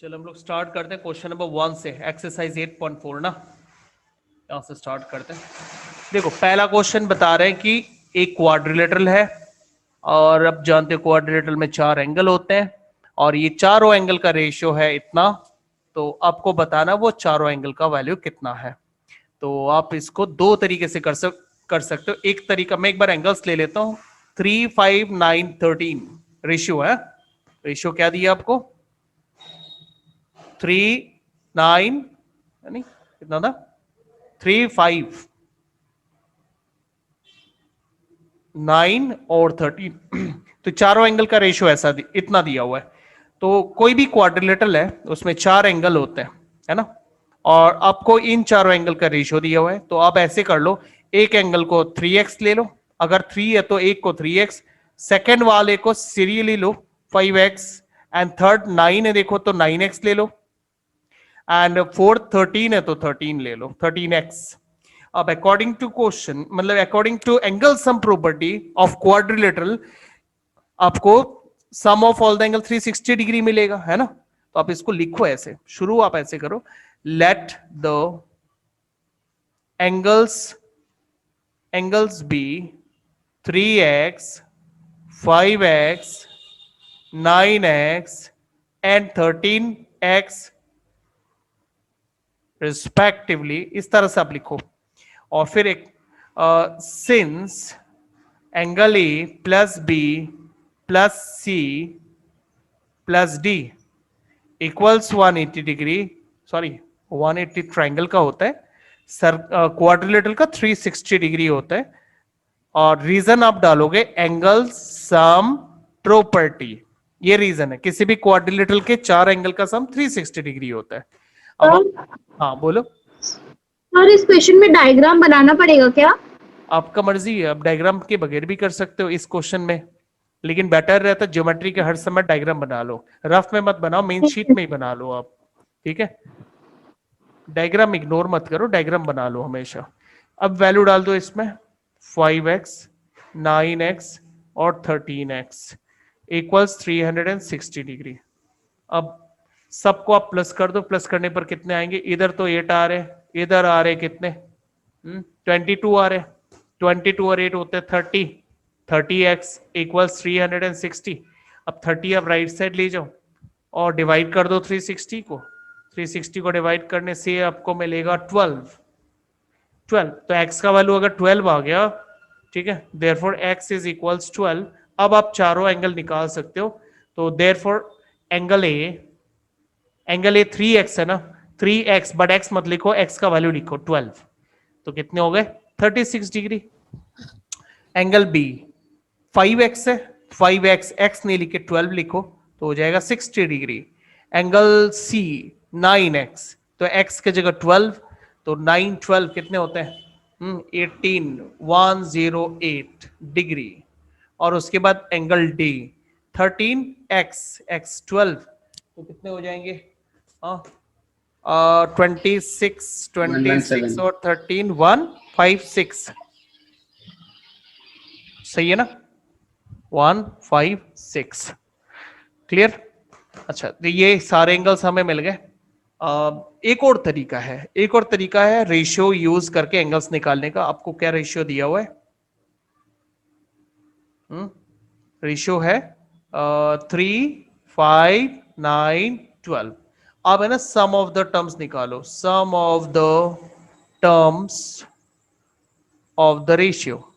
चलो हम लोग स्टार्ट करते हैं क्वेश्चन नंबर 1 से, एक्सरसाइज 8.4 ना, यहां से स्टार्ट करते हैं। देखो पहला क्वेश्चन बता रहे हैं कि एक क्वाड्रिलेटरल है और अब जानते हो क्वाड्रिलेटरल में 4 एंगल होते हैं और ये चारों एंगल का रेशियो है इतना, तो आपको बताना वो चारों एंगल का वैल्यू कितना है। तो आप इसको दो तरीके से कर सकते हो। एक तरीका, मैं एक बार एंगल्स ले लेता हूं। 3, 5, 9, 13 रेशियो है। रेशियो क्या दिया आपको? 3, 9, नहीं कितना था, 3, 5, 9 और 13 तो चारों एंगल का रेशियो ऐसा इतना दिया हुआ है। तो कोई भी क्वाड्रिलेटरल है उसमें 4 एंगल होते हैं, है ना, और आपको इन चारों एंगल का रेशियो दिया हुआ है। तो आप ऐसे कर लो, एक एंगल को 3x ले लो, अगर 3 है तो एक को 3x, सेकेंड वाले को serially low 5x, and third 9 है देखो तो 9x ले लो, एंड फोर्थ 13 है तो 13 ले लो, 13x। अब अकॉर्डिंग टू क्वेश्चन, मतलब according to angle sum property of quadrilateral, आपको sum of all the angle 360 degree मिलेगा, है ना। तो आप इसको लिखो ऐसे, शुरू आप ऐसे करो, let the angles be 3x, 5x, 9x and 13x respectively. इस तरह से आप लिखो और फिर एक since angle A plus B plus C plus D equals 180 degree, sorry 180 triangle का होता है, सर क्वाड्रिलेटरल का 360 डिग्री होता है। और रीजन आप डालोगे एंगल सम प्रॉपर्टी, ये रीजन है, किसी भी क्वाड्रिलेटरल के 4 एंगल का सम 360 डिग्री होता है। अब हाँ बोलो। और इस क्वेश्चन में डायग्राम बनाना पड़ेगा क्या? आपका मर्जी है, आप डायग्राम के बगैर भी कर सकते हो इस क्वेश्चन में, लेकिन बेटर रहता है ज्योमेट्री के हर समय डायग्राम बना लो, रफ में मत बनाओ, मेन शीट में ही बना लो आप, ठीक है। डायग्राम इग्नोर मत करो, डायग्राम बना लो हमेशा। अब वैल्यू डाल दो इसमें, 5x, 9x और 13x इक्वल्स 360 डिग्री। अब सबको आप प्लस कर दो, प्लस करने पर कितने आएंगे? इधर तो 8 आ रहे, इधर आ रहे कितने? 22 आ रहे, 22 और 8 होते 30, 30x इक्वल्स 360। अब 30 आप राइट साइड ले जाओ और डिवाइड कर दो 360 को, 360 को डिवाइड करने से आपको मिलेगा 12। तो x का वैल्यू अगर 12 आ गया, ठीक है, देयरफॉर x इज इक्वल्स 12। अब आप चारों एंगल निकाल सकते हो। तो देयरफॉर एंगल ए 3x है ना, 3x, बट x मत लिखो, x का वैल्यू लिखो 12, तो कितने हो गए? 36 डिग्री। एंगल बी 5x है, 5x, x नहीं लिखे 12 लिखो तो हो जाएगा 60 डिग्री। एंगल सी 9x, तो x के जगह 12, तो 9, 12 कितने होते हैं? 108 डिग्री। और उसके बाद एंगल डी 13x, x 12, तो कितने हो जाएंगे? 26, 26 और 13, 156, सही है ना, 156। क्लियर? अच्छा, तो ये सारे एंगल्स हमें मिल गए। एक और तरीका है, रेशियो यूज करके एंगल्स निकालने का। आपको क्या रेशियो दिया हुआ है? रेशियो है 3, 5, 9, 12। अब है ना, सम ऑफ द टर्म्स निकालो, sum of the terms of the ratio,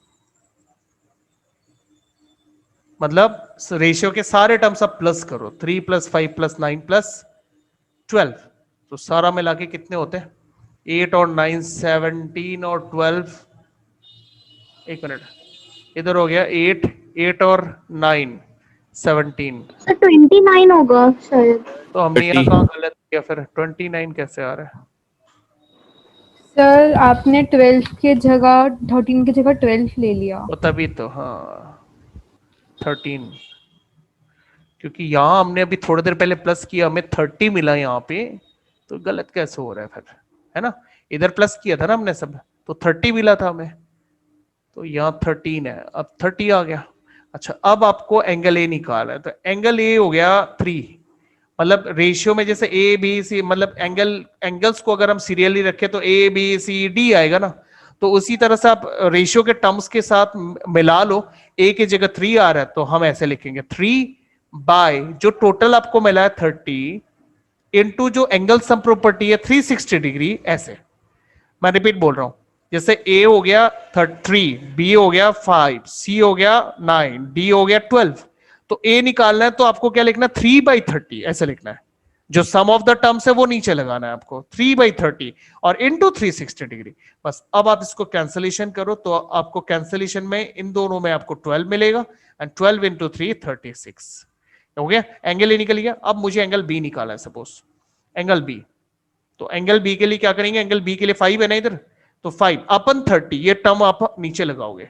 मतलब रेशियो के सारे टर्म्स आप प्लस करो, 3 प्लस 5 प्लस 9 प्लस 12, तो सारा मिला के कितने होते हैं? 8 और 9 17 और 12, एक मिनट, इधर हो गया 8, 8 और 9 17, सर 29 होगा शायद। तो हमने यहाँ 30। कहाँ गलत किया फिर? 29 कैसे आ रहा है? सर आपने 12 के जगह 13 की जगह 12 ले लिया। तो तभी तो, हाँ 13, क्योंकि यहाँ हमने अभी थोड़ी देर पहले प्लस किया, हमें 30 मिला यहाँ पे, तो गलत कैसे हो रहा है फिर, है ना। इधर प्लस किया था ना हमने सब, तो 30 मिला था हमें, तो यहाँ 13 है, अब 30 आ गया। अच्छा, अब आपको एंगल ए निकालना है, तो एंगल ए हो गया 3, मतलब रेशियो में जैसे ए बी सी, मतलब एंगल्स को अगर हम सीरियली रखें तो ए बी सी डी आएगा ना, तो उसी तरह से आप रेशियो के टर्म्स के साथ मिला लो। ए की जगह 3 आ रहा है तो हम ऐसे लिखेंगे 3 बाय जो टोटल आपको मिला है 30 इनटू जो एंगल सम प्रॉपर्टी है 360 डिग्री, ऐसे। मैं रिपीट बोल रहा हूं, जैसे ए हो गया 3, बी हो गया 5, सी हो गया 9, डी हो गया 12। तो ए निकालना है तो आपको क्या लिखना है 3/30 ऐसे लिखना है। जो सम ऑफ द टर्म्स है वो नीचे लगाना है आपको 3/30 और इनटू 360 डिग्री। बस अब आप इसको कैंसलेशन करो तो आपको कैंसलेशन में इन दोनों में आपको 12 मिलेगा, एंड 12 इंटू 3 36 हो गया। एंगल ए निकल गया। अब मुझे एंगल बी निकाला है, सपोज एंगल बी। तो एंगल बी के लिए क्या करेंगे, एंगल बी के लिए 5 है ना इधर, तो 5 अपन 30, ये टर्म आप नीचे लगाओगे,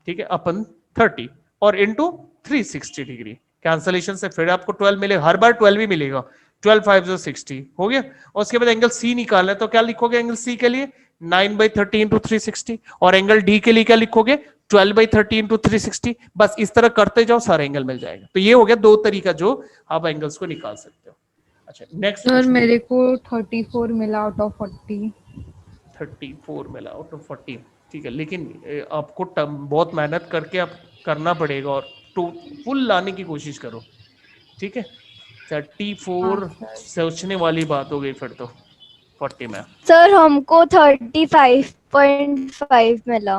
ठीक है, अपन 30 और इंटू 360 डिग्री। कैंसलेशन से फिर आपको 12 मिलेगा, हर बार 12 ही मिलेगा। 12 5 60 हो गया। और उसके बाद एंगल सी निकालना है तो क्या लिखोगे एंगल सी के लिए 9/30 इंटू 360, और एंगल डी के लिए क्या लिखोगे 12/30 इंटू 360। बस इस तरह करते जाओ, सारा एंगल मिल जाएगा। तो ये हो गया दो तरीका जो आप एंगल्स को निकाल सकते हो। अच्छा नेक्स्ट सर क्वेश्चन। मेरे को 34 मिला आउट ऑफ 40। 34 मिला आउट ऑफ 40, ठीक है, लेकिन आपको बहुत मेहनत करके आप करना पड़ेगा और टू फुल लाने की कोशिश करो, ठीक है। 34 हाँ सर। सोचने वाली बात हो गई फिर तो 40 में। सर हमको 35.5 मिला।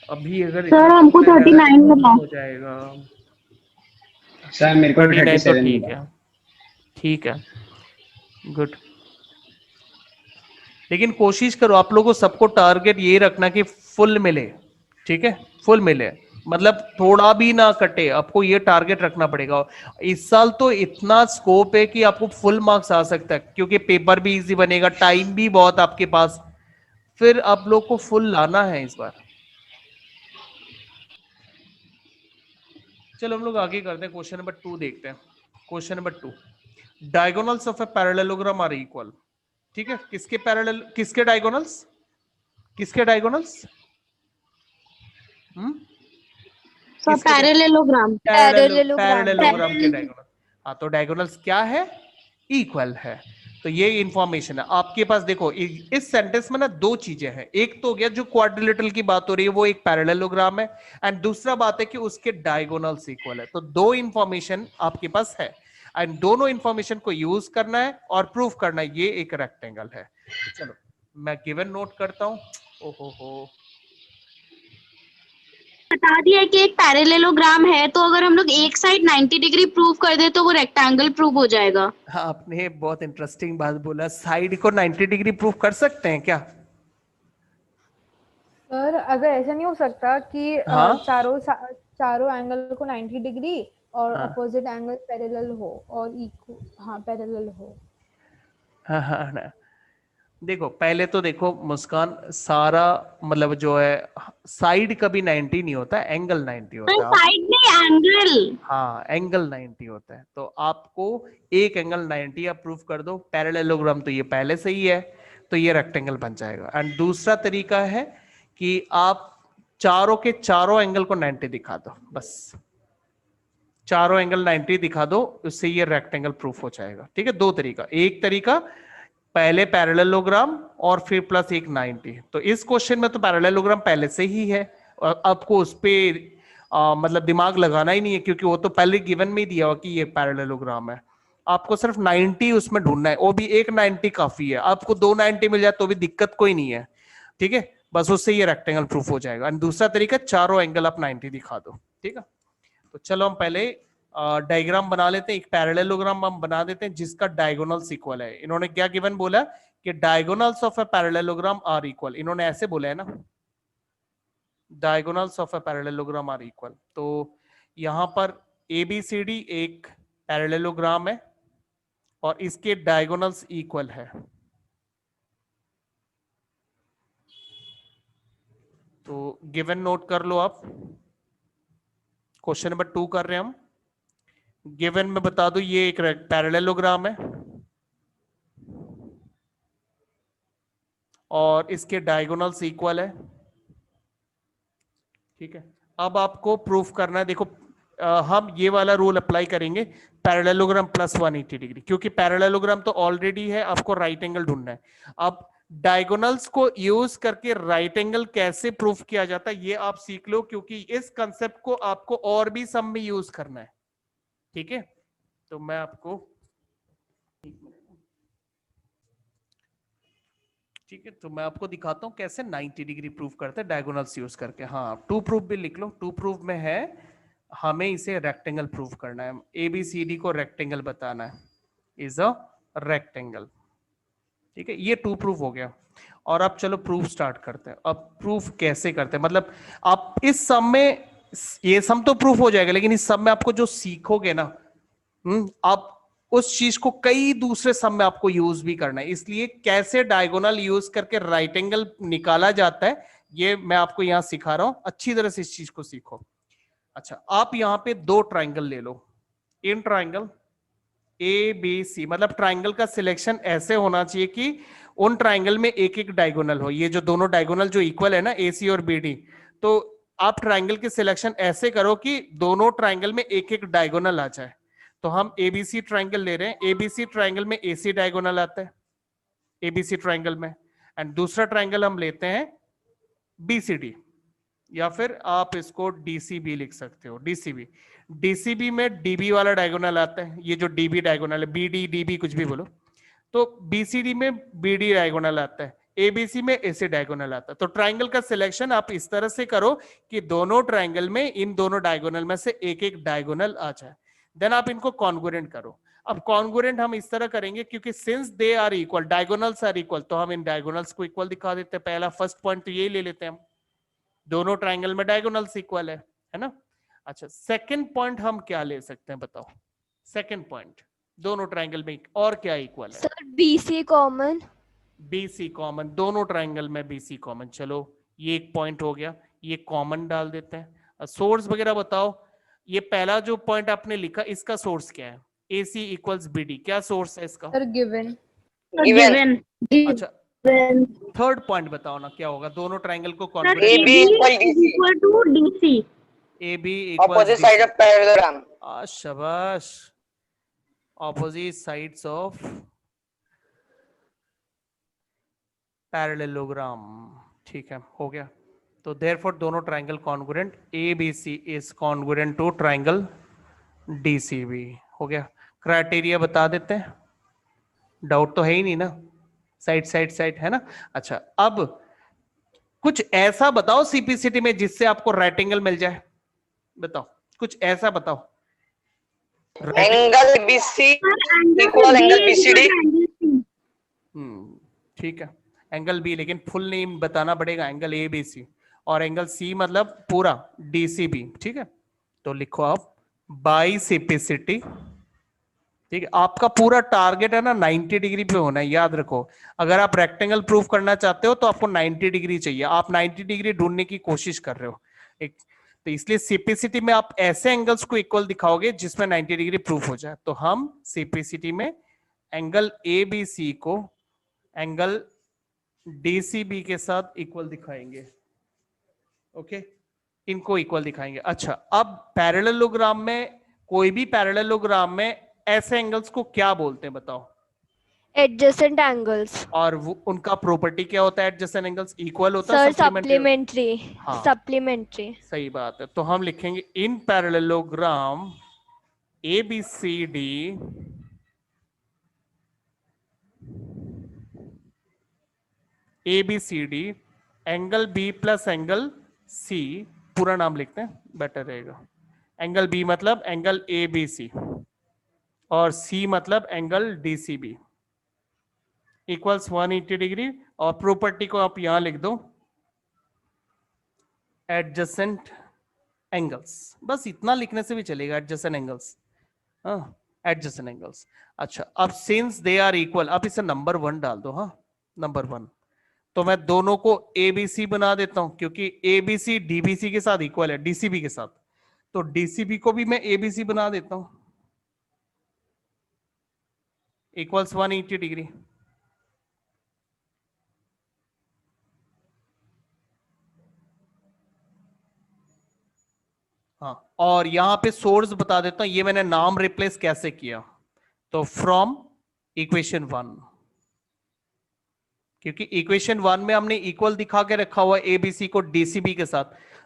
अभी अगर सर इतना हमको कम में है 39 तो मिला। हो जाएगा। सर मेरे को 39 तो 37 ठीक मिला। है, ठीक है, गुड। लेकिन कोशिश करो आप लोगों को, सबको टारगेट ये रखना कि फुल मिले, ठीक है, फुल मिले, मतलब थोड़ा भी ना कटे, आपको ये टारगेट रखना पड़ेगा। इस साल तो इतना स्कोप है कि आपको फुल मार्क्स आ सकता है, क्योंकि पेपर भी इजी बनेगा, टाइम भी बहुत आपके पास, फिर आप लोग को फुल लाना है इस बार। चलो हम लोग आगे करते हैं, क्वेश्चन नंबर 2 देखते हैं। Question number 2, diagonals of a parallelogram are equal, ठीक है, किसके पैरेलल, किसके डायगोनल्स, किसके डायगोनल्स, सर पैरेललोग्राम। पैरेललोग्राम के पैरेलल। डायगोनल। हाँ तो डायगोनल्स क्या है, इक्वल है। तो ये इंफॉर्मेशन है आपके पास। देखो इस सेंटेंस में ना दो चीजें हैं, एक तो हो गया जो क्वाड्रिलेटरल की बात हो रही है वो एक पैरेललोग्राम है, एंड दूसरा बात है कि उसके डायगोनल्स इक्वल है। तो दो इंफॉर्मेशन आपके पास है, एंड दोनों इंफॉर्मेशन को यूज करना है और प्रूफ करना है ये एक रेक्टेंगल है। चलो मैं गिवन नोट करता हूं। ओहो हो, बता दिया है कि एक पैरेललोग्राम है, तो अगर हम लोग एक साइड 90 डिग्री प्रूव कर दे तो वो रेक्टेंगल प्रूव हो जाएगा। हाँ आपने बहुत इंटरेस्टिंग बात बोला, साइड को 90 डिग्री प्रूफ कर सकते हैं क्या? सर अगर ऐसा नहीं हो सकता कि हाँ चारों एंगल को 90 डिग्री और हाँ अपोजिट एंगल पैरेलल हो और इक्वल, हाँ पैरेलल हो। हाँ हाँ हाँ। देखो पहले तो देखो मुस्कान, सारा मतलब जो है साइड कभी 90 नहीं होता, एंगल 90 होता है। साइड नहीं, एंगल। हाँ एंगल 90 होता है, तो आपको एक एंगल 90 आप प्रूफ कर दो। पैरेललोग्राम तो ये पहले से ही है, तो ये रेक्टेंगल बन जाएगा। एंड दूसरा तरीका है कि आप चारों के चारों एंगल को 90 दिखा दो, बस चारों एंगल 90 दिखा दो, उससे ये रेक्टेंगल प्रूफ हो जाएगा। ठीक है, दो तरीका, एक तरीका पहले पैरेललोग्राम और फिर प्लस एक 90। तो इस क्वेश्चन में तो पैरेललोग्राम पहले से ही है और आपको उस पे मतलब दिमाग लगाना ही नहीं है, क्योंकि वो तो पहले गिवन में ही दिया हुआ कि ये पैरेललोग्राम है। आपको सिर्फ 90 उसमें ढूंढना है, वो भी एक 90 काफी है। आपको दो 90 मिल जाए तो भी दिक्कत कोई नहीं है, ठीक है, बस उससे ये रेक्टेंगल प्रूफ हो जाएगा। और दूसरा तरीका चारों एंगल आप 90 दिखा दो। ठीक है, तो चलो हम पहले डायग्राम बना लेते हैं, एक पैरेललोग्राम हम बना देते हैं जिसका डायगोनल्स इक्वल है। इन्होंने क्या गिवन बोला कि diagonals of a parallelogram are equal, इन्होंने ऐसे बोला है ना, diagonals of a parallelogram are equal. तो यहां पर ABCD एक पैरेललोग्राम है और इसके डायगोनल्स इक्वल है। तो गिवन नोट कर लो आप, क्वेश्चन नंबर 2 कर रहे हैं हम। गिवन में बता दो ये एक पैरेललोग्राम है और इसके डायगोनल्स इक्वल है। ठीक है, अब आपको प्रूफ करना है। देखो हम ये वाला रूल अप्लाई करेंगे, पैरेललोग्राम प्लस 180 डिग्री, क्योंकि पैरेललोग्राम तो ऑलरेडी है, आपको राइट एंगल ढूंढना है। अब डायगोनल्स को यूज करके राइट एंगल कैसे प्रूफ किया जाता है ये आप सीख लो, क्योंकि इस कंसेप्ट को आपको और भी सम में यूज करना है। ठीक है, तो मैं आपको, ठीक है, तो मैं आपको दिखाता हूं कैसे 90 डिग्री प्रूफ करते हैं डायगोनल्स यूज करके। हाँ, टू प्रूफ भी लिख लो, टू प्रूफ में है हमें इसे रेक्टेंगल प्रूफ करना है, एबीसीडी को रेक्टेंगल बताना है, इज अ रेक्टेंगल। ठीक है, ये टू प्रूफ हो गया। और अब चलो प्रूफ स्टार्ट करते हैं। अब प्रूफ कैसे करते हैं, मतलब आप इस सम में, ये सम तो प्रूफ हो जाएगा, लेकिन इस सम में आपको जो सीखोगे ना, आप उस चीज को कई दूसरे सम में आपको यूज भी करना है। इसलिए कैसे डायगोनल यूज करके राइट एंगल निकाला जाता है ये मैं आपको यहां सिखा रहा हूं, अच्छी तरह से इस चीज को सीखो। अच्छा, आप यहां पे दो ट्राइंगल ले लो, in triangle A B C, मतलब ट्राइंगल का सिलेक्शन ऐसे होना चाहिए कि उन ट्राइंगल में एक एक डायगोनल हो, ये जो दोनों डायगोनल जो इक्वल है ना, ए सी और बी डी, तो आप ट्राइंगल के सिलेक्शन ऐसे करो कि दोनों ट्राइंगल में एक एक डायगोनल आ जाए। तो हम एबीसी ट्राइंगल ले रहे हैं, एबीसी ट्राइंगल में एसी डायगोनल आता है एबीसी ट्राइंगल में, एंड दूसरा ट्राइंगल हम लेते हैं बीसीडी, या फिर आप इसको डीसीबी लिख सकते हो, डीसीबी। डीसीबी में डीबी वाला डायगोनल आता है, ये जो डीबी डायगोनल है, बीडी डीबी कुछ भी बोलो, तो बीसीडी में बीडी डायगोनल आता है, एबीसी में एसी डायगोनल आता है। तो ट्राइंगल का सिलेक्शन आप इस तरह से करो कि दोनों ट्राइंगल में इन दोनों डायगोनल में से एक एक डायगोनल आ जाए, देन आप इनको कॉन्ग्रुएंट करो। अब कॉन्ग्रुएंट हम इस तरह करेंगे क्योंकि since they are equal, diagonals are equal, तो हम इन डायगोनल्स को इक्वल दिखा देते हैं। पहला फर्स्ट पॉइंट तो यही ले लेते हैं हम, दोनों ट्राइंगल में डायगोनल्स इक्वल है ना। अच्छा, सेकंड पॉइंट हम क्या ले सकते हैं बताओ, सेकंड पॉइंट दोनों ट्राइंगल में और क्या इक्वल है? Sir BC common. BC common, दोनों ट्राइंगल में बीसी कॉमन। चलो ये एक पॉइंट हो गया, ये कॉमन डाल देते हैं। सोर्स वगैरह बताओ, ये पहला जो पॉइंट आपने लिखा इसका सोर्स क्या है? AC इक्वल्स BD, क्या सोर्स है इसका? Sir given. गिवन। अच्छा, थर्ड पॉइंट बताओ ना क्या होगा, दोनों ट्राइंगल को sir congruent AB equal DC. is equal to DC. AB equals Opposite side of parallelogram. शाबाश, ऑपोजिट साइड्स ऑफ पैरेललोग्राम। ठीक है, हो गया। तो देयरफॉर दोनों triangle congruent, ABC is congruent to triangle DCB। हो गया, क्राइटेरिया बता देते हैं, डाउट तो है ही नहीं ना, साइड साइड साइड है ना। अच्छा, अब कुछ ऐसा बताओ सीपीसीटी में जिससे आपको राइट एंगल मिल जाए, बताओ कुछ ऐसा बताओ। Angle BC Sir, equal angle angle B is equal BCD. to angle C. ठीक है, एंगल बी, लेकिन फुल नेम बताना पड़ेगा, एंगल ABC, और एंगल C मतलब पूरा DCB। ठीक है, तो लिखो आप बाई सीपीसीटी। ठीक है, आपका पूरा टारगेट है ना 90 डिग्री पे होना है, याद रखो। अगर आप रेक्टेंगल प्रूफ करना चाहते हो तो आपको 90 डिग्री चाहिए, आप 90 डिग्री ढूंढने की कोशिश कर रहे हो एक, तो इसलिए सीपीसीटी में आप ऐसे एंगल्स को इक्वल दिखाओगे जिसमें 90 डिग्री प्रूफ हो जाए। तो हम सीपीसीटी में एंगल ABC को एंगल DCB के साथ इक्वल दिखाएंगे। ओके, इनको इक्वल दिखाएंगे। अच्छा, अब पैरेललोग्राम में, कोई भी पैरेललोग्राम में ऐसे एंगल्स को क्या बोलते हैं बताओ? Adjacent angles. और उनका प्रॉपर्टी क्या होता है? एडजेसेंट एंगल्स इक्वल होता है, सर सप्लीमेंट्री। हाँ, सप्लीमेंट्री। सही बात है। तो हम लिखेंगे इन parallelogram ABCD angle B plus angle C, पूरा नाम लिखते हैं बेटर रहेगा। एंगल B मतलब एंगल ABC और C मतलब एंगल DCB इक्वल्स 180 डिग्री। और प्रॉपर्टी को आप यहां लिख दो, एडजेसेंट एंगल्स, बस इतना लिखने से भी चलेगा, एडजेसेंट एंगल्स, हाँ एडजेसेंट एंगल्स। अच्छा, अब सिंस दे आर इक्वल, अब इसे नंबर 1 डाल दो, हाँ नंबर 1। तो मैं दोनों को ABC बना देता हूं क्योंकि ABC DBC के साथ इक्वल है, DCB के साथ, तो DCB को भी मैं ABC बना देता हूं इक्वल्स 180 डिग्री। हाँ, और यहां पे सोर्स बता देता हूं, ये मैंने नाम रिप्लेस कैसे किया, तो फ्रॉम इक्वेशन 1, क्योंकि इक्वेशन 1 में हमने इक्वल दिखा के रखा हुआ एबीसी को डीसीबी के साथ,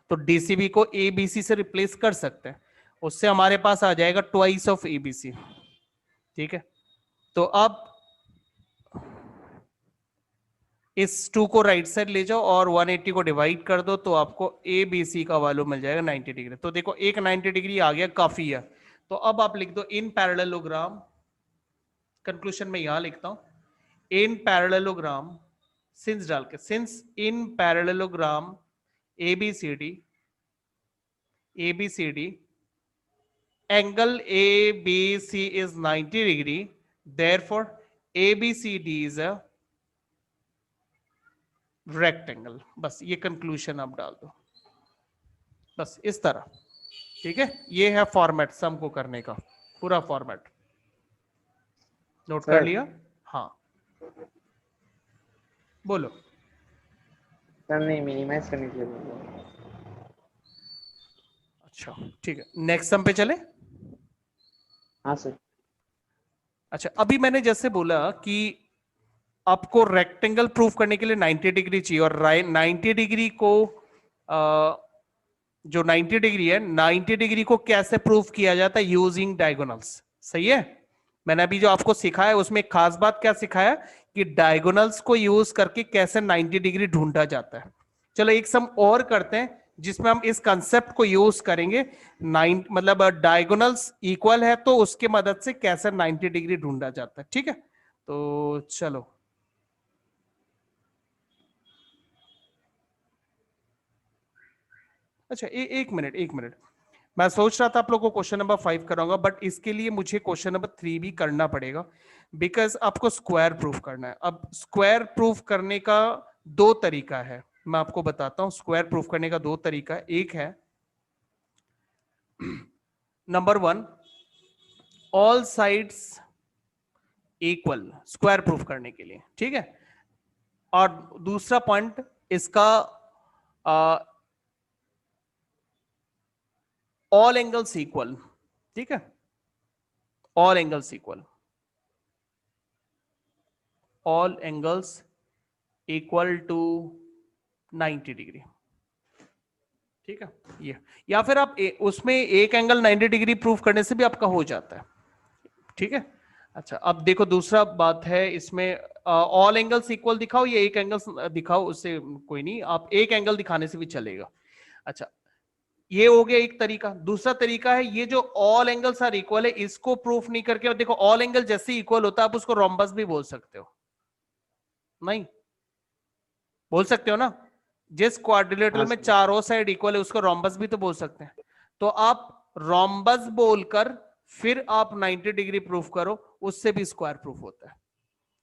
तो डीसीबी को एबीसी से रिप्लेस कर सकते हैं, उससे हमारे पास आ जाएगा ट्वाइस ऑफ एबीसी। ठीक है, तो अब इस 2 को राइट साइड ले जाओ और 180 को डिवाइड कर दो, तो आपको ए बी सी का वैल्यू मिल जाएगा 90 डिग्री। तो देखो एक 90 डिग्री आ गया, काफी है। तो अब आप लिख दो इन पैरेललोग्राम, कंक्लूजन में यहां लिखता हूं इन पैरेललोग्राम, सिंस डाल के, since in parallelogram ABCD angle ABC is 90 degree, therefore ABCD is a rectangle. बस ये कंक्लूजन आप डाल दो, बस इस तरह। ठीक है, ये है फॉर्मेट सम को करने का, पूरा फॉर्मेट नोट कर लिया? हाँ बोलो। सर नहीं, मिनिमाइज करने के लिए बोल रहा हूँ। अच्छा ठीक है, नेक्स्ट सम पे चले। हाँ सर। अच्छा, अभी मैंने जैसे बोला कि आपको रेक्टेंगल प्रूफ करने के लिए 90 डिग्री चाहिए, और 90 डिग्री को जो 90 डिग्री है, 90 डिग्री को कैसे प्रूफ किया जाता है? Using diagonals. सही है, मैंने अभी जो आपको सिखाया उसमें एक खास बात क्या सिखाया कि डायगोनल्स को यूज करके कैसे 90 डिग्री ढूंढा जाता है। चलो एक सम और करते हैं जिसमें हम इस कंसेप्ट को यूज करेंगे। मतलब डायगोनल्स इक्वल है तो उसके मदद से कैसे 90 डिग्री ढूंढा जाता है। ठीक है, तो चलो अच्छा एक मिनट, मैं सोच रहा था आप लोगों को क्वेश्चन नंबर 5 कराऊंगा, बट इसके लिए मुझे क्वेश्चन नंबर 3 भी करना पड़ेगा, बिकॉज आपको स्क्वायर प्रूफ करना है। अब स्क्वायर प्रूफ करने का 2 तरीका है, मैं आपको बताता हूं। स्क्वायर प्रूफ करने का 2 तरीका है। एक है number 1, all sides equal, square proof करने के लिए। ठीक है, और दूसरा पॉइंट इसका ऑल एंगल्स इक्वल। ठीक है, all angles equal, all angles equal to 90 degree. ठीक है, ये या फिर आप उसमें एक एंगल 90 डिग्री प्रूफ करने से भी आपका हो जाता है। ठीक है, अच्छा अब देखो दूसरा बात है इसमें, ऑल एंगल्स इक्वल दिखाओ या एक एंगल दिखाओ, उससे कोई नहीं, आप एक एंगल दिखाने से भी चलेगा। अच्छा, ये हो गया एक तरीका। दूसरा तरीका है ये जो ऑल एंगल्स आर इक्वल है, इसको प्रूफ नहीं करके, और देखो ऑल एंगल जैसे इक्वल होता है आप उसको रोम्बस भी बोल सकते हो। नहीं बोल सकते हो ना, जिस क्वाड्रिलेटरल में चारों साइड इक्वल है उसको रोम्बस भी तो बोल सकते हैं। तो आप रोम्बस बोलकर फिर आप 90 डिग्री प्रूफ करो, उससे भी स्क्वायर प्रूफ होता है।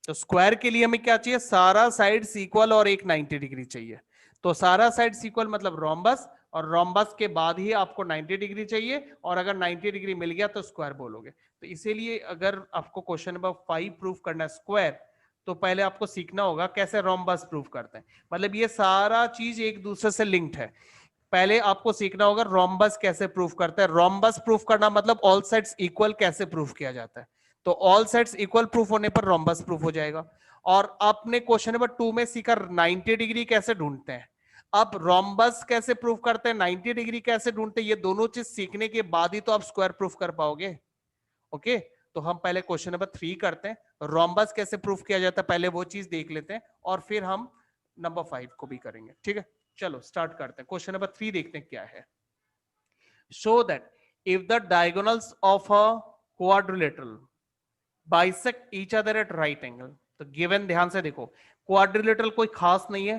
तो स्क्वायर के लिए हमें क्या चाहिए? सारा साइड्स इक्वल और एक 90 डिग्री चाहिए। तो सारा साइड्स इक्वल मतलब रोम्बस, और रोम्बस के बाद ही आपको 90 डिग्री चाहिए, और अगर 90 डिग्री मिल गया तो स्क्वायर बोलोगे। तो इसीलिए अगर आपको क्वेश्चन नंबर 5 प्रूफ करना है स्क्वायर, तो पहले आपको सीखना होगा कैसे रोम्बस प्रूफ करते हैं। मतलब ये सारा चीज एक दूसरे से लिंक्ड है। पहले आपको सीखना होगा रोम्बस कैसे प्रूफ करते हैं। रोम्बस प्रूफ करना मतलब ऑल साइड्स इक्वल कैसे प्रूफ किया जाता है। तो ऑल साइड्स इक्वल प्रूफ होने पर रोम्बस प्रूफ हो जाएगा। और आपने क्वेश्चन नंबर 2 में सीखा 90 डिग्री कैसे ढूंढते हैं। अब रोम्बस कैसे प्रूफ करते हैं, 90 डिग्री कैसे ढूंढते हैं, ये दोनों चीज सीखने के बाद ही तो आप स्क्वायर प्रूफ कर पाओगे। ओके, तो हम पहले क्वेश्चन नंबर 3 करते हैं, रोम्बस कैसे प्रूफ किया जाता है पहले वो चीज देख लेते हैं, और फिर हम नंबर 5 को भी करेंगे। ठीक है, चलो स्टार्ट करते हैं। क्वेश्चन नंबर 3 देखते हैं क्या है। Show that if the diagonals of a quadrilateral bisect each other at right angle. तो गिवन, ध्यान से देखो, क्वाड्रिलेटरल कोई खास नहीं है,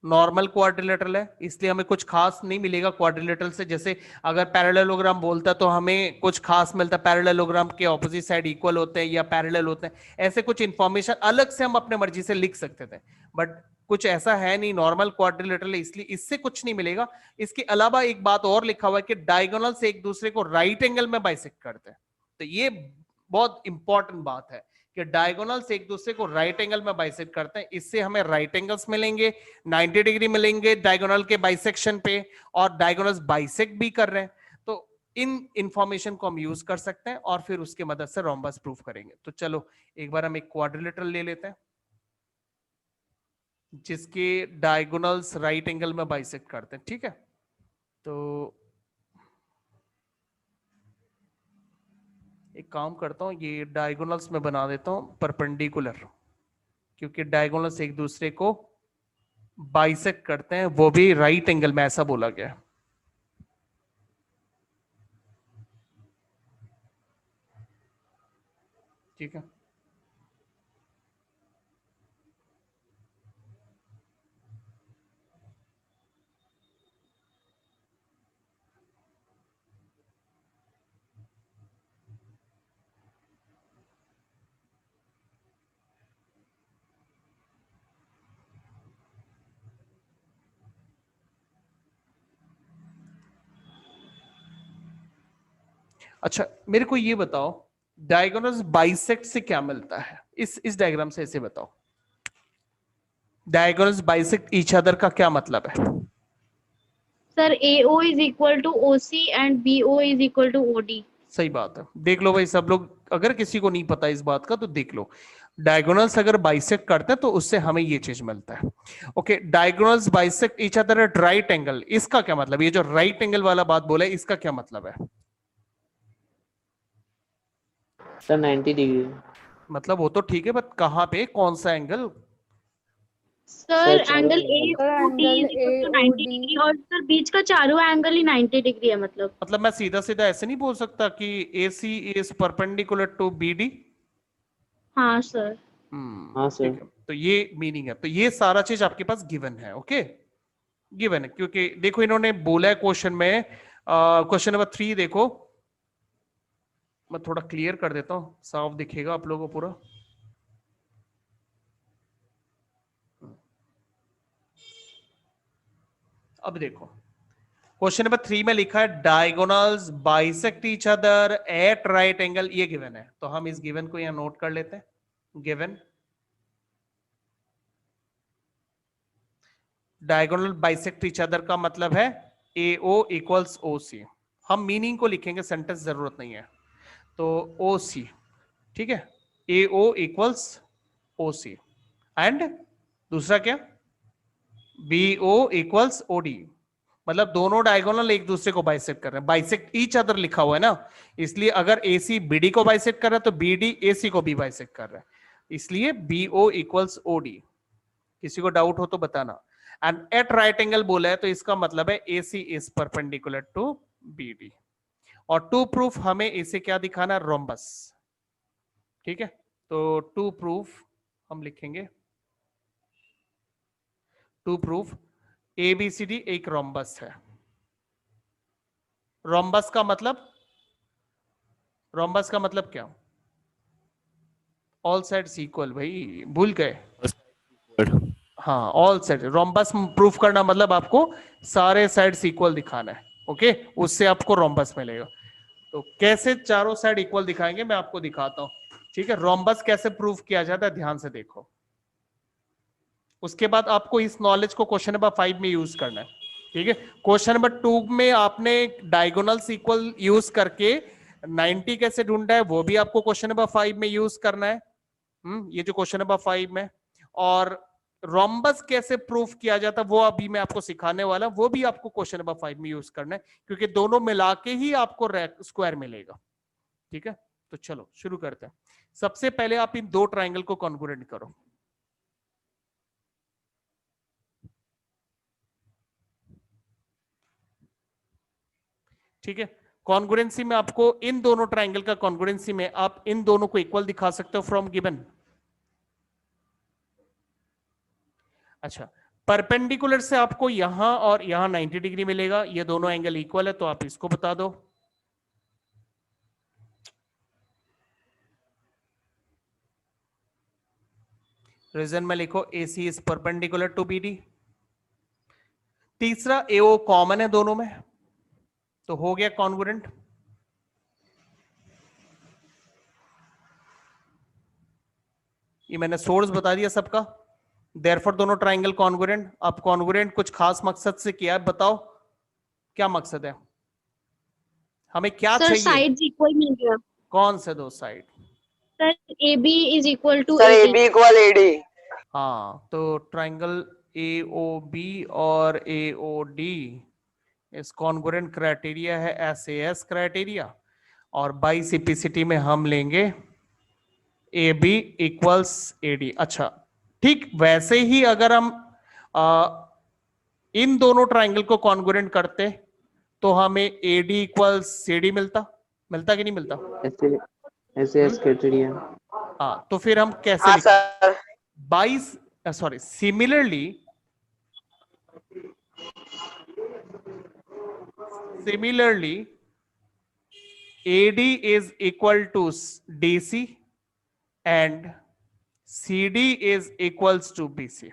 नॉर्मल क्वाड्रिलेटरल है, इसलिए हमें कुछ खास नहीं मिलेगा क्वाड्रिलेटरल से। जैसे अगर पैरेललोग्राम बोलता तो हमें कुछ खास मिलता, पैरेललोग्राम के ऑपोजिट साइड इक्वल होते हैं या पैरेलल होते हैं, ऐसे कुछ इंफॉर्मेशन अलग से हम अपने मर्जी से लिख सकते थे, बट कुछ ऐसा है नहीं, नॉर्मल क्वाड्रिलेटरल है, इसलिए इससे कुछ नहीं मिलेगा। इसके अलावा एक बात और लिखा हुआ है कि डायगोनल से एक दूसरे को राइट एंगल में बाइसेक्ट करते हैं। तो ये बहुत इंपॉर्टेंट बात है कि डायगोनल्स एक दूसरे को राइट एंगल में बाइसेक्ट करते हैं, इससे हमें राइट एंगल्स मिलेंगे, 90 डिग्री मिलेंगे डायगोनल के बाइसेक्शन पे, और डायगोनल्स बाइसेक्ट भी कर रहे हैं। इन इंफॉर्मेशन को हम यूज कर सकते हैं और फिर उसके मदद से रोम्बस प्रूफ करेंगे। तो चलो एक बार हम एक क्वाड्रिलेटरल ले लेते हैं जिसके डायगोनल्स राइट एंगल में बाइसेक्ट करते हैं, ठीक है। तो एक काम करता हूं, ये डायगोनल्स में बना देता हूं परपेंडिकुलर, क्योंकि डायगोनल्स एक दूसरे को बाइसेक्ट करते हैं, वो भी राइट एंगल में, ऐसा बोला गया है। ठीक है, अच्छा मेरे को ये बताओ डायगोनल्स बाइसेक्ट से क्या मिलता है, इस डायग्राम से ऐसे बताओ, डायगोनल्स बाइसेक्ट ईच अदर का क्या मतलब है? Sir AO is equal to OC and BO is equal to OD। सही बात है, देख लो भाई सब लोग, अगर किसी को नहीं पता इस बात का तो देख लो, डायगोनल्स अगर बाइसेक्ट करते हैं तो उससे हमें ये चीज मिलता है। Okay, diagonals bisect each other at right angle, इसका क्या मतलब? ये जो राइट एंगल वाला बात बोला है इसका क्या मतलब है? Sir 90 degree. मतलब वो तो ठीक है, बट कहां पे, कौन सा एंगल? सर चारों angle angle. AOD is equal to 90 degree और सर बीच का चारों एंगल ही 90 डिग्री है मतलब। मतलब मैं सीधा सीधा ऐसे नहीं बोल सकता कि AC is perpendicular to BD? हाँ सर। हाँ सर। ठीक है, तो ये मीनिंग है, तो ये सारा चीज आपके पास गिवन है। ओके, गिवन है, क्योंकि देखो इन्होंने बोला है क्वेश्चन में, क्वेश्चन नंबर 3 देखो, मैं थोड़ा क्लियर कर देता हूं, साफ दिखेगा आप लोगों को पूरा। अब देखो क्वेश्चन नंबर 3 में लिखा है diagonals bisect each other at right angle, ये गिवन है, तो हम इस गिवन को यहां नोट कर लेते हैं। Given diagonal bisect each other का मतलब है AO इक्वल्स OC। हम मीनिंग को लिखेंगे, सेंटेंस जरूरत नहीं है, तो OC, ठीक है, AO इक्वल्स OC एंड दूसरा क्या, BO इक्वल्स OD। मतलब दोनों डायगोनल एक दूसरे को बाइसेक्ट कर रहे हैं, बाइसेक्ट ईच अदर लिखा हुआ है ना, इसलिए अगर AC BD को बाइसेक्ट कर रहा है तो BD AC को भी बाइसेक्ट कर रहा है, इसलिए BO इक्वल्स OD। किसी को डाउट हो तो बताना। एंड एट राइट एंगल बोला है तो इसका मतलब है AC is perpendicular to BD। और टू प्रूफ हमें इसे क्या दिखाना, रोम्बस। ठीक है, तो टू प्रूफ हम लिखेंगे, टू प्रूफ ABCD एक रोम्बस है। रोम्बस का मतलब, रोम्बस का मतलब क्या? ऑल साइड्स इक्वल, भाई भूल गए। हाँ, ऑल साइड, रोम्बस प्रूफ करना मतलब आपको सारे साइड्स इक्वल दिखाना है। ओके, उससे आपको रोम्बस मिलेगा। तो कैसे चारों साइड इक्वल दिखाएंगे मैं आपको दिखाता हूं। ठीक है, रोम्बस कैसे प्रूफ किया जाता है ध्यान से देखो, उसके बाद आपको इस नॉलेज को क्वेश्चन नंबर 5 में यूज करना है। ठीक है, क्वेश्चन नंबर 2 में आपने डायगोनल्स इक्वल यूज करके 90 कैसे ढूंढा है वो भी आपको क्वेश्चन नंबर 5 में यूज करना है। ये जो क्वेश्चन नंबर 5 में, और रोम्बस कैसे प्रूफ किया जाता है वो अभी मैं आपको सिखाने वाला, वो भी आपको क्वेश्चन नंबर 5 में यूज करना है, क्योंकि दोनों मिला के ही आपको स्क्वायर मिलेगा। ठीक है, तो चलो शुरू करते हैं। सबसे पहले आप इन दो ट्राइंगल को कॉन्ग्रुएंट करो। ठीक है, कॉन्ग्रुएंसी में आपको इन दोनों ट्राइंगल का कॉन्ग्रुएंसी में आप इन दोनों को इक्वल दिखा सकते हो फ्रॉम गिवन। अच्छा, परपेंडिकुलर से आपको यहां और यहां 90 डिग्री मिलेगा, ये दोनों एंगल इक्वल है, तो आप इसको बता दो। रीजन में लिखो AC is perpendicular to BD। तीसरा AO कॉमन है दोनों में, तो हो गया कॉन्ग्रुएंट। ये मैंने सोर्स बता दिया सबका, देयरफॉर दोनों ट्राइंगल कॉन्ग्रुएंट। अब कॉन्ग्रुएंट कुछ खास मकसद से किया है, बताओ क्या मकसद है? हमें क्या सर चाहिए? साइड्स इक्वल मिल गया कौन से दो side? Sir, A B is equal to sir A AB equal AD। हाँ, तो ट्राइंगल ए ओ बी और ए ओ डी इस कॉन्ग्रुएंट क्राइटेरिया है SAS क्राइटेरिया, और बाइसिपिसिटी में हम लेंगे A B equals A D. अच्छा, ठीक वैसे ही अगर हम इन दोनों ट्राइंगल को कॉन्ग्रुएंट करते तो हमें A D equals C D मिलता, मिलता कि नहीं मिलता? SAS criteria. हाँ, तो फिर हम कैसे हाँ लिखते? Sir. By sorry similarly AD is equal to DC and CD is equals to BC।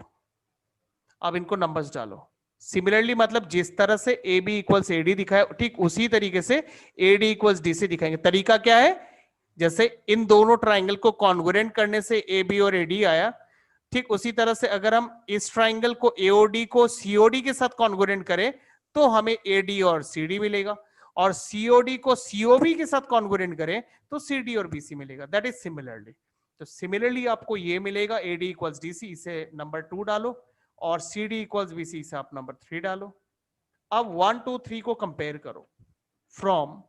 अब इनको नंबर्स डालो। सिमिलरली मतलब जिस तरह से AB इक्वल्स AD दिखाया, ठीक उसी तरीके से AD इक्वल्स DC दिखाएंगे। तरीका क्या है? जैसे इन दोनों ट्राइंगल को कॉन्ग्रुएंट करने से AB और AD आया, ठीक उसी तरह से अगर हम इस ट्राइंगल को AOD को COD के साथ कॉन्ग्रुएंट करें तो हमें AD और CD मिलेगा, और COD को COB के साथ कॉन्ग्रुएंट करें तो CD और BC मिलेगा। That is similarly. तो सिमिलरली आपको ये मिलेगा AD इक्वल्स DC, इसे नंबर 2 डालो, और CD इक्वल्स BC से आप नंबर 3 डालो। अब 1 2 3 को कंपेयर करो। From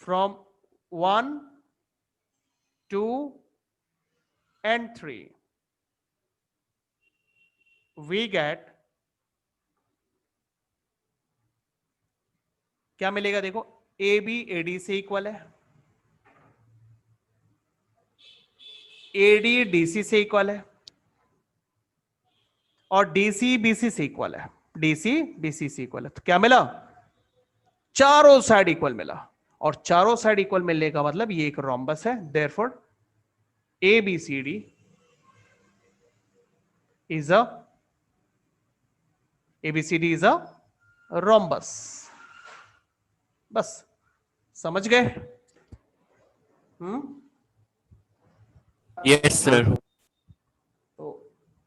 from 1 2 and 3 we get क्या मिलेगा? देखो, AB AD से इक्वल है, AD DC से इक्वल है, और DC BC से इक्वल है, DC BC से इक्वल है। तो क्या मिला? चारों साइड इक्वल मिला, और चारों साइड इक्वल मिलने का मतलब ये एक रोम्बस है। Therefore ABCD is a ABCD is a rhombus. बस समझ गए? Yes sir. तो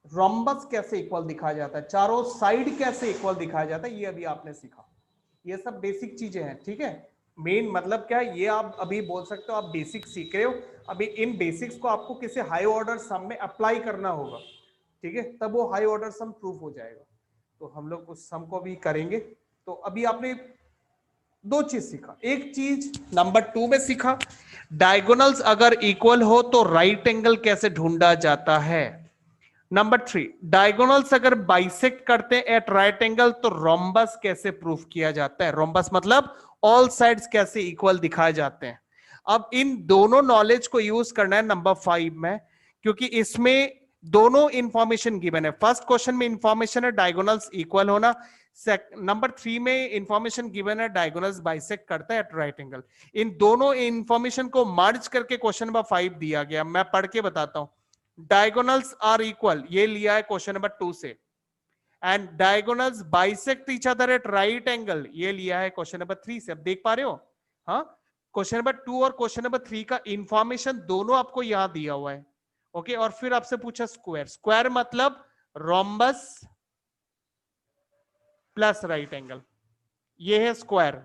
रोम्बस कैसे इक्वल दिखाया जाता है, चारों साइड कैसे इक्वल दिखाया जाता है, ये अभी आपने सीखा। ये सब बेसिक चीजें हैं, ठीक है। मेन मतलब क्या है, ये आप अभी बोल सकते हो आप बेसिक सीख रहे हो। अभी इन बेसिक्स को आपको किसी हाई ऑर्डर सम में अप्लाई करना होगा, ठीक है, तब वो हाई ऑर्डर सम प्रूफ हो जाएगा। तो हम लोग उस सम को भी करेंगे। तो अभी आपने दो चीज सीखा। एक चीज नंबर 2 में सीखा, डायगोनल्स अगर इक्वल हो तो राइट एंगल कैसे ढूंढा जाता है। नंबर 3, डायगोनल्स अगर बाइसेक्ट करते हैं एट राइट एंगल तो रोम्बस कैसे प्रूफ किया जाता है। रोम्बस मतलब ऑल साइड्स कैसे इक्वल दिखाए जाते हैं। अब इन दोनों नॉलेज को यूज करना है नंबर 5 में, क्योंकि इसमें दोनों इंफॉर्मेशन गिवन है। फर्स्ट क्वेश्चन में इंफॉर्मेशन है डायगोनल्स इक्वल होना, नंबर 3 में इंफॉर्मेशन गिवन है डायगोनल्स बाइसेक्ट करता है एट राइट एंगल। इन दोनों इंफॉर्मेशन को मर्ज करके क्वेश्चन नंबर 5 दिया गया। मैं पढ़ के बताता हूं। डायगोनल्स आर इक्वल, ये लिया है क्वेश्चन नंबर 2 से, and diagonals bisect each other at right angle, ये लिया है क्वेश्चन नंबर 3 से। अब देख पा रहे हो? हाँ, क्वेश्चन नंबर 2 और क्वेश्चन नंबर 3 का इंफॉर्मेशन दोनों आपको यहां दिया हुआ है। ओके, और फिर आपसे पूछा स्क्वायर। स्क्वायर मतलब रोम्बस प्लस राइट एंगल, ये है square.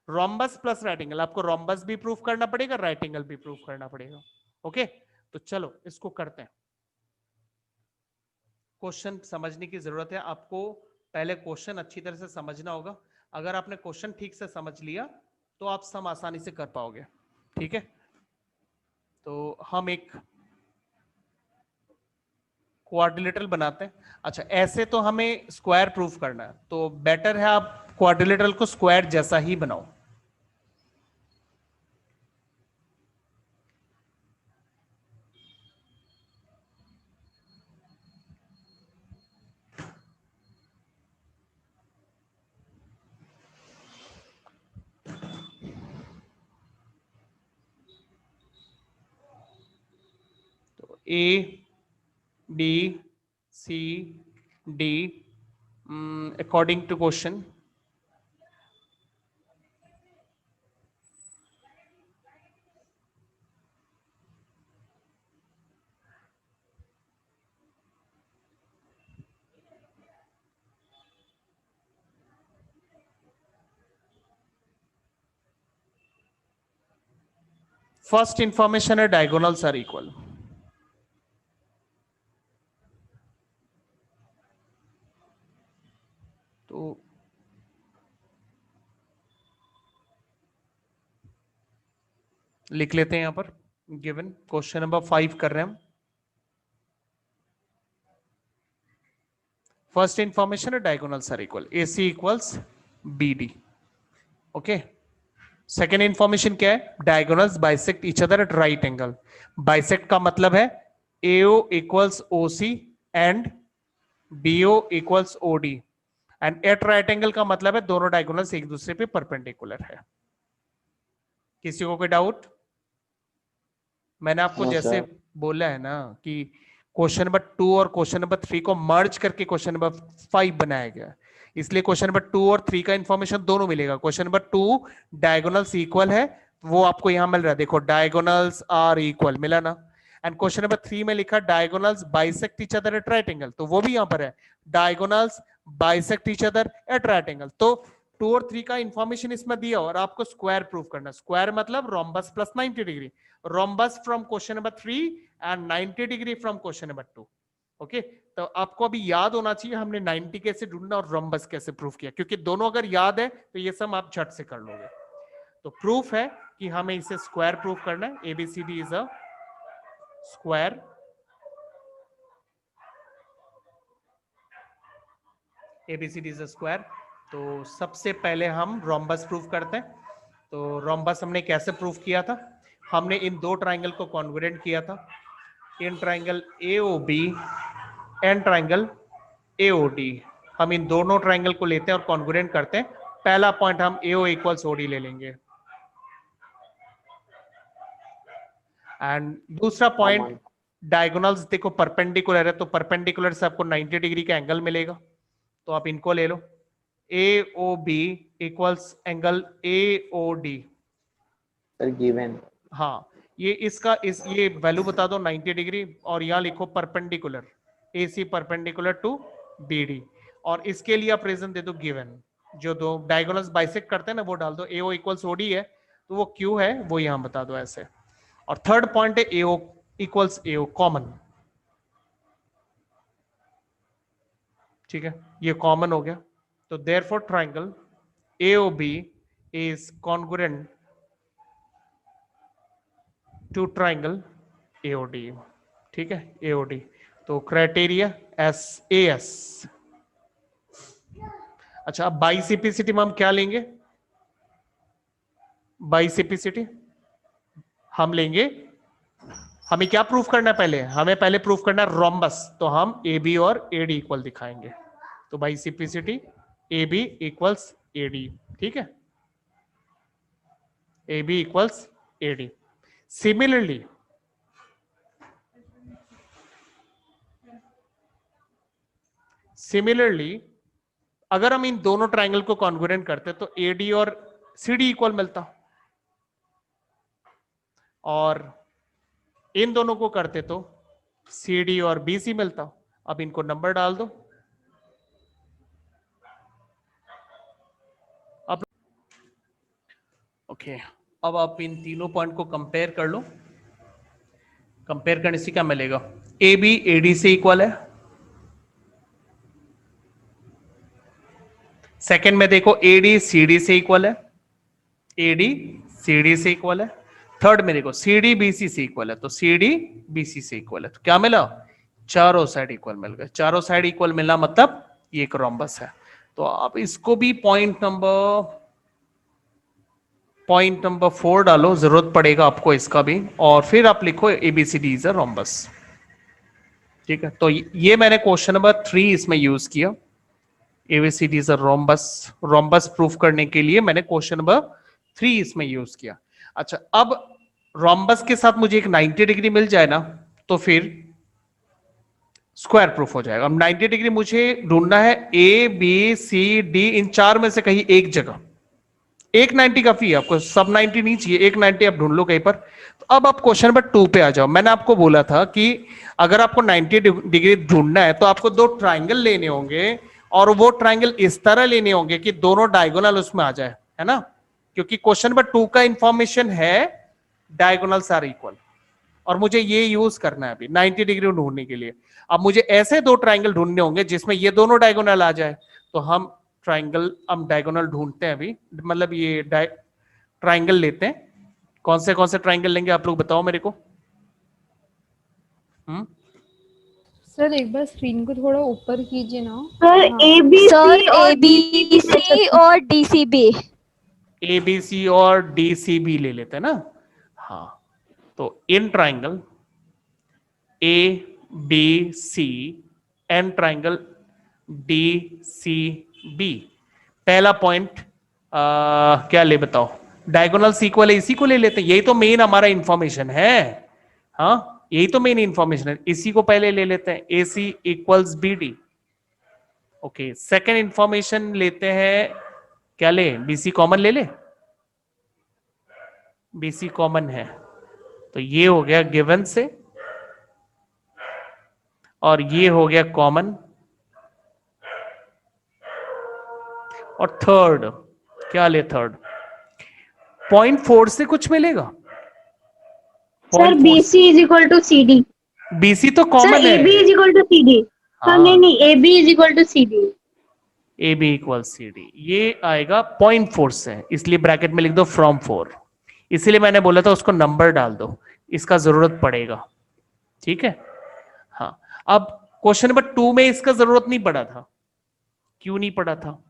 Rhombus plus right angle, आपको रोम्बस भी प्रूफ करना पड़ेगा, राइट एंगल भी प्रूफ करना पड़ेगा। ओके, तो चलो इसको करते हैं। क्वेश्चन समझने की जरूरत है आपको, पहले क्वेश्चन अच्छी तरह से समझना होगा। अगर आपने क्वेश्चन ठीक से समझ लिया तो आप सम आसानी से कर पाओगे, ठीक है। तो हम एक क्वाड्रिलेटरल बनाते हैं। अच्छा, ऐसे तो हमें स्क्वायर प्रूफ करना है, तो बेटर है आप क्वाड्रिलेटरल को स्क्वायर जैसा ही बनाओ। तो ABCD according to question, first information है डायगोनल्स आर इक्वल। तो लिख लेते हैं यहां पर, गिवन क्वेश्चन नंबर 5 कर रहे हैं हम। फर्स्ट इंफॉर्मेशन है diagonals are equal, AC equals BD। Okay, second information क्या है, diagonals bisect each other at right angle. Bisect का मतलब है AO equals OC and BO equals OD, and at right angle का मतलब है दोनों डायगोनल्स एक दूसरे पे परपेंडिकुलर है। किसी को कोई डाउट? मैंने आपको No, जैसे sir. बोला है ना कि क्वेश्चन नंबर 2 और क्वेश्चन नंबर 3 को मर्ज करके क्वेश्चन नंबर 5 बनाया गया, इसलिए क्वेश्चन नंबर 2 और 3 का इंफॉर्मेशन दोनों मिलेगा। क्वेश्चन नंबर 2 डायगोनल्स इक्वल है, वो आपको यहां मिल रहा है, देखो डायगोनल्स आर इक्वल, मिला ना। एंड क्वेश्चन नंबर 3 में लिखा diagonals bisect each other at right angle, तो वो भी यहां पर है, diagonals bisect each other at right angle. तो 2 और 3 का इंफॉर्मेशन इसमें दिया और आपको स्क्वायर प्रूव करना। स्क्वायर मतलब rhombus plus 90 degree, rhombus from question number 3 and 90 degree from question number 2। Okay, तो आपको अभी याद होना चाहिए हमने 90 कैसे ढूंढना और रोम्बस कैसे प्रूव किया, क्योंकि दोनों अगर याद है तो ये सब आप झट से कर लोगे। तो प्रूफ है कि हमें इसे स्क्वायर प्रूफ करना है। ABCD is a square, ABCD is a square. तो सबसे पहले हम रोम्बस प्रूफ करते हैं। तो रोम्बस हमने कैसे प्रूफ किया था, हमने इन दो ट्राइंगल को कॉन्ग्रुएंट किया था, in triangle AOB and triangle AOD। हम इन दोनों ट्राइंगल को लेते हैं और कॉन्ग्रुएंट करते हैं। पहला पॉइंट हम AO इक्वल्स OD ले लेंगे, एंड दूसरा पॉइंट डायगोनल्स देखो परपेंडिकुलर है, तो परपेंडिकुलर से आपको 90 डिग्री का एंगल मिलेगा, तो आप इनको ले लो। AOB equals angle AOD। Sir, given. हाँ, ये इसका ये वैल्यू बता दो 90 डिग्री, और यहां लिखो perpendicular, AC perpendicular to BD, और इसके लिए आप रीजन दे दो गिवन। जो दो डायगोनल्स बाइसेक्ट करते हैं ना वो डाल दो। AO इक्वल्स OD है तो वो Q है, वो यहां बता दो ऐसे। और थर्ड पॉइंट है AO इक्वल्स AO कॉमन, ठीक है, ये कॉमन हो गया। तो therefore triangle AOB is congruent to triangle AOD, ठीक है, AOD। तो क्राइटेरिया SAS। अच्छा, अब बाइसिपिसिटी में हम क्या लेंगे, बाइसिपिसिटी हम लेंगे, हमें क्या प्रूफ करना है पहले, हमें पहले प्रूफ करना है रोम्बस, तो हम AB और AD इक्वल दिखाएंगे। तो बाइसिपिसिटी AB इक्वल्स AD, ठीक है, AB इक्वल्स AD। सिमिलरली अगर हम इन दोनों ट्राइंगल को कॉन्ग्रुएंट करते तो AD और CD इक्वल मिलता, और इन दोनों को करते तो CD और BC मिलता। अब इनको नंबर डाल दो। अब ओके, अब आप इन तीनों पॉइंट को कंपेयर कर लो। कंपेयर करने से क्या मिलेगा, AB AD से इक्वल है, सेकंड में देखो AD CD से इक्वल है, AD CD से इक्वल है, थर्ड में देखो CD BC से इक्वल है, तो CD BC से इक्वल है। तो क्या मिला, चारों साइड इक्वल मिल गए। चारों साइड इक्वल मिलना मतलब ये एक रोम्बस है। तो आप इसको भी पॉइंट नंबर 4 डालो, जरूरत पड़ेगा आपको इसका भी, और फिर आप लिखो ABCD इज अ रोम्बस, ठीक है। तो ये मैंने क्वेश्चन नंबर 3 इसमें यूज किया, ABCD is a rhombus. Rhombus proof करने के लिए मैंने क्वेश्चन नंबर 3 इसमें यूज किया। अच्छा, अब रोम्बस के साथ मुझे एक 90 डिग्री मिल जाए ना तो फिर स्क्वायर प्रूफ हो जाएगा। अब 90 डिग्री मुझे ढूंढना है ABCD इन चार में से कहीं एक जगह। एक 90 काफी है, आपको सब 90 नहीं चाहिए, एक 90 आप ढूंढ लो कहीं पर। तो अब आप क्वेश्चन नंबर 2 पे आ जाओ। मैंने आपको बोला था कि अगर आपको 90 डिग्री ढूंढना है तो आपको दो ट्राइंगल लेने होंगे, और वो ट्राइंगल इस तरह लेने होंगे कि दोनों डायगोनल उसमें आ जाए, है ना। क्योंकि क्वेश्चन नंबर 2 का इंफॉर्मेशन है डायगोनल्स आर इक्वल, और मुझे ये यूज करना है अभी 90 डिग्री ढूंढने के लिए। अब मुझे ऐसे दो ट्राइंगल ढूंढने होंगे जिसमें ये दोनों डायगोनल आ जाए, तो हम डायगोनल ढूंढते हैं अभी, मतलब ये ट्राइंगल लेते हैं। कौन से ट्राइंगल लेंगे आप लोग बताओ मेरे को। सर एक बार स्क्रीन को थोड़ा ऊपर कीजिए ना। सर हाँ। सर ABC और ABC और DCB। ABC और DCB ले लेते हैं ना। हाँ, तो in triangle ABC and triangle DCB, पहला पॉइंट क्या ले बताओ, डायगोनल्स इक्वल है, इसी को ले लेते हैं, यही तो मेन हमारा इंफॉर्मेशन है। हाँ, यही तो मेन इंफॉर्मेशन है, इसी को पहले ले लेते हैं, AC equals BD। Okay, second information लेते हैं, क्या ले, BC कॉमन ले ले, BC कॉमन है, तो ये हो गया गिवन से, और ये हो गया कॉमन। और थर्ड क्या ले, थर्ड 0.4 से कुछ मिलेगा। Sir 0.4 BC is equal to CD। BC तो सर कॉमन है। AB is equal to CD। Sir नहीं नहीं, AB is equal to CD। AB equal CD, ये आएगा 0.4 से, इसलिए ब्रैकेट में लिख दो फ्रॉम 4। इसीलिए मैंने बोला था उसको नंबर डाल दो, इसका जरूरत पड़ेगा, ठीक है। हाँ, अब क्वेश्चन नंबर 2 में इसका जरूरत नहीं पड़ा था, क्यों नहीं पड़ा था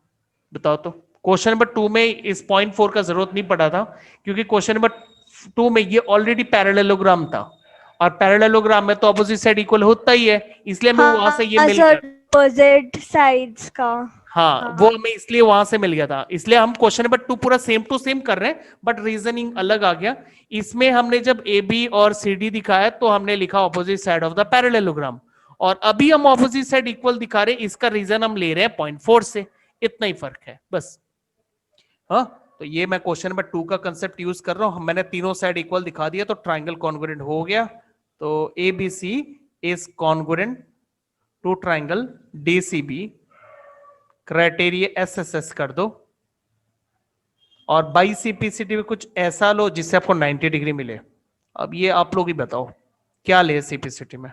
बताओ तो। क्वेश्चन नंबर 2 में इस 0.4 का जरूरत नहीं पड़ा था, क्योंकि क्वेश्चन नंबर 2 में ये ऑलरेडी पैरेललोग्राम था, और पैरेललोग्राम में तो अपोजिट साइड इक्वल होता ही है, इसलिए हमें वहां से ये मिल सर गया। अपोजिट साइड्स का। हाँ, वो हमें इसलिए वहां से मिल गया था, इसलिए हम क्वेश्चन नंबर 2 पूरा सेम टू सेम कर रहे हैं, बट रीजनिंग अलग आ गया। इसमें हमने जब AB और CD दिखाया तो हमने लिखा opposite side of the parallelogram, और अभी हम ऑपोजिट साइड इक्वल दिखा रहे हैं, इसका रीजन हम ले रहे हैं 0.4 से, इतना ही फर्क है बस। हाँ, तो ये मैं क्वेश्चन नंबर 2 का कंसेप्ट यूज कर रहा हूं, मैंने तीनों साइड इक्वल दिखा दिया, तो ट्राइंगल कॉन्ग्रुएंट हो गया। तो ABC is congruent to triangle DCB, criteria SSS कर दो, और बाई CPCT में कुछ ऐसा लो जिससे आपको 90 डिग्री मिले। अब ये आप लोग ही बताओ क्या ले CPCT में।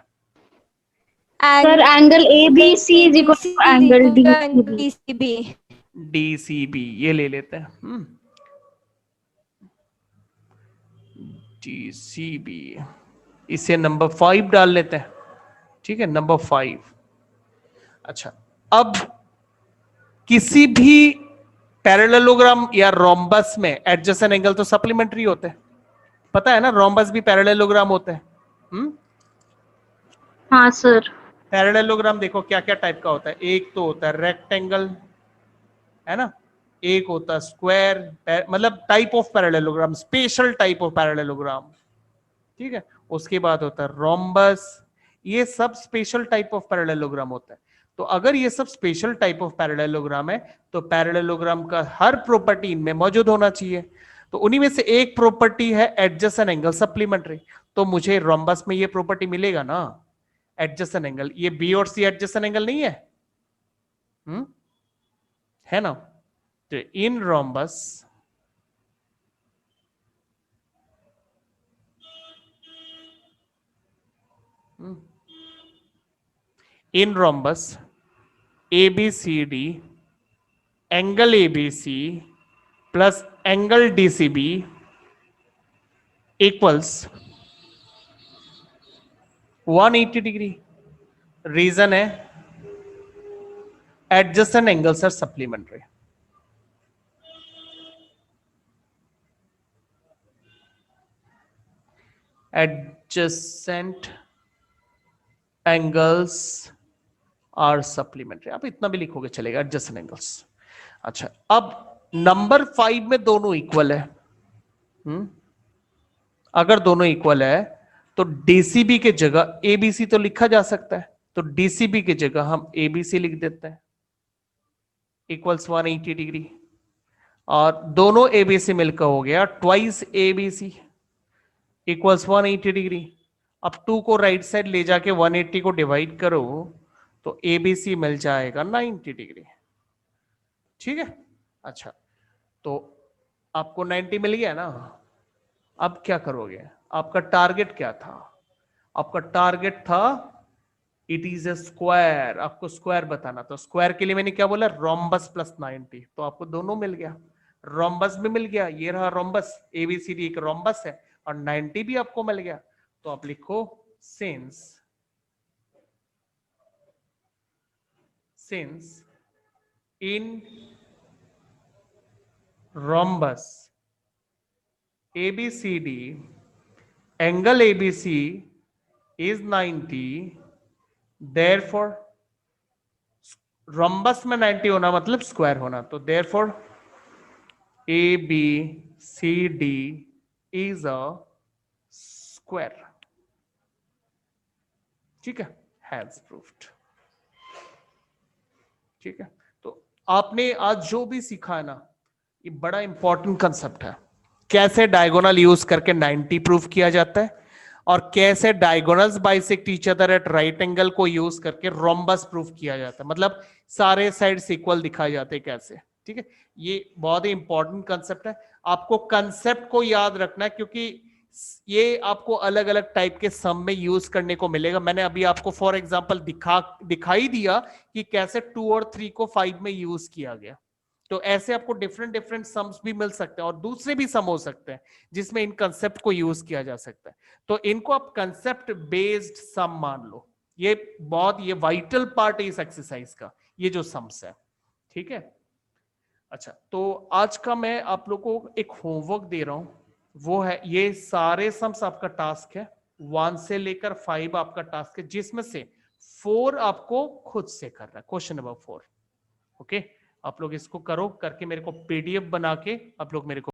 Sir angle ABC is equal to angle DCB। DCB ये ले लेते हैं। DCB, इसे नंबर 5 डाल लेते हैं, ठीक है, नंबर 5। अच्छा, अब किसी भी पैरेललोग्राम या रोम्बस में एडजेसेंट एंगल तो सप्लीमेंट्री होते हैं, पता है ना, रोम्बस भी पैरेललोग्राम होते हैं। हाँ सर। पैरेललोग्राम देखो क्या क्या टाइप का होता है, एक तो होता है रेक्टेंगल, है ना, एक होता है स्क्वायर, मतलब type of parallelogram, special type of parallelogram, ठीक है। उसके बाद होता है रोम्बस, ये सब स्पेशल टाइप ऑफ पैरेललोग्राम होता है। तो अगर ये सब स्पेशल टाइप ऑफ पैरेललोग्राम है, तो पैरेललोग्राम का हर प्रॉपर्टी इनमें मौजूद होना चाहिए। तो उन्हीं में से एक प्रॉपर्टी है एडजेसेंट एंगल सप्लीमेंट्री, तो मुझे रोम्बस में ये प्रॉपर्टी मिलेगा ना, एडजेसेंट एंगल। ये B और C एडजेसेंट एंगल नहीं है, है ना। तो इन rhombus in rhombus ABCD, angle ABC plus angle DCB equals 180 degree. Reason है adjacent angles are supplementary. Adjacent angles are supplementary, आप इतना भी लिखोगे चलेगा, एडजेसेंट एंगल्स। अच्छा, अब नंबर 5 में दोनों इक्वल है। अगर दोनों इक्वल है तो DCB के जगह ABC तो लिखा जा सकता है, तो DCB की जगह हम ABC लिख देते हैं, इक्वल्स 180 डिग्री, और दोनों ABC मिलकर हो गया ट्वाइस ABC इक्वल्स 180 डिग्री। अब 2 को राइट साइड ले जाके 180 को डिवाइड करो तो ABC मिल जाएगा 90 डिग्री, ठीक है। अच्छा, तो आपको 90 मिल गया ना, अब क्या करोगे, आपका टारगेट क्या था, आपका टारगेट था इट इज ए स्क्वायर, आपको स्क्वायर बताना। तो स्क्वायर के लिए मैंने क्या बोला, रोम्बस प्लस 90, तो आपको दोनों मिल गया, रोम्बस भी मिल गया, ये रहा रोम्बस, एबीसीडी एक रोम्बस है, और 90 भी आपको मिल गया। तो आप लिखो since in rhombus ABCD angle ABC is 90, therefore rhombus में 90 होना मतलब स्क्वायर होना, तो therefore ABCD is a square। ठीक है, हैज प्रूव्ड। ठीक है, तो आपने आज जो भी सीखा है ना, ये बड़ा इंपॉर्टेंट कंसेप्ट है, कैसे डायगोनल यूज करके 90 प्रूव किया जाता है, और कैसे diagonals bisect each other at right angle को यूज करके रोम्बस प्रूव किया जाता है, मतलब सारे साइड्स इक्वल दिखाए जाते हैं कैसे। ठीक है, ये बहुत ही इंपॉर्टेंट कंसेप्ट है, आपको कंसेप्ट को याद रखना है, क्योंकि ये आपको अलग अलग टाइप के सम में यूज करने को मिलेगा। मैंने अभी आपको फॉर एग्जांपल दिखाई दिया कि कैसे 2 और 3 को 5 में यूज किया गया, तो ऐसे आपको डिफरेंट डिफरेंट सम्स भी मिल सकते हैं, और दूसरे भी सम हो सकते हैं जिसमें इन कंसेप्ट को यूज किया जा सकता है। तो इनको आप कंसेप्ट बेस्ड सम मान लो, ये वाइटल पार्ट है इस एक्सरसाइज का, ये जो सम्स है। ठीक है, अच्छा, तो आज का मैं आप लोगों को एक होमवर्क दे रहा हूं, वो है ये सारे सम्स आपका टास्क है, 1 से लेकर 5 आपका टास्क है, जिसमें से 4 आपको खुद से करना है, क्वेश्चन नंबर 4। ओके, आप लोग इसको करो, करके मेरे को PDF बना के आप लोग मेरे को